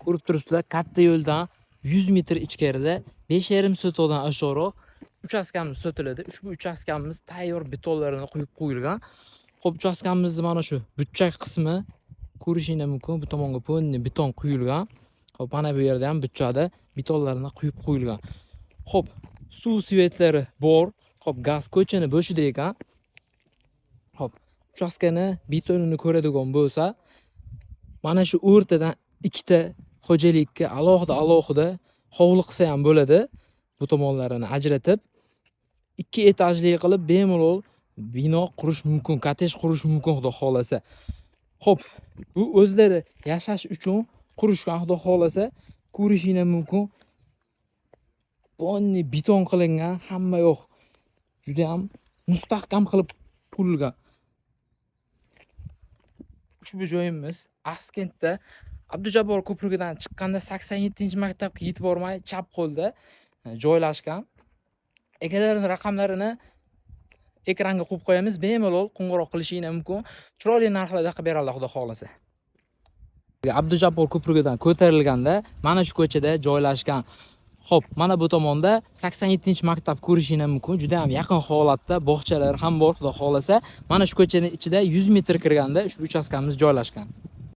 Ko'rib turibsizlar, katta yo'ldan 100 metr ichkarida 5,5 sotixdan oshiqroq uchastkamiz sotiladi. Ushbu uchastkamiz tayyor betonlarini quyib qo'yilgan. Xo'p, uchastkamizni mana shu burchak qismi ko'rishingiz mumkin. Bu tomonga ponni beton quyilgan. Xo'p, mana bu yerda ham burchakda betonlarini quyib qo'yilgan. Xo'p, suv svetlari bor. Xo'p, gaz ko'chini bo'shida ekan. Xo'p, uchastkani betonini ko'radigan bo'lsa, mana shu o'rtadan ikkita xo'jalikka alohida hovli qilsa ham bo'ladi. Bu tomonlarini ajratib, 2 etajli qilib bemalol bino qurish mumkin, kottej qurish mumkin xudo xolasa. Xo'p, bu o'zlari yashash uchun qurishgan xudo xolasa, ko'rishingiz mumkin. Bonni beton qilingan, hamma yoq juda ham mustahkam qilib qurilgan. Ushbu joyimiz Askentda Abdujabbor ko'prigidan chiqqanda 87-maktabga yetib bormay chap qo'lda joylashgan. Egalarining raqamlarini ekranga qo'yib qo'yamiz. Bemalol qo'ng'iroq qilishingiz mumkin. Chiroyli narxlarda qilib beradilar xudo xolasa. Abdujabbor ko'prigidan ko'tarilganda mana shu ko'chada joylashgan. Xo'p, mana bu tomonda 87-maktab ko'rishingiz mumkin. Juda ham yaqin holatda bog'chalar ham bor xudo xolasa. Mana shu ko'chaning ichida 100 metr kirganda ushbu uchastkamiz joylashgan.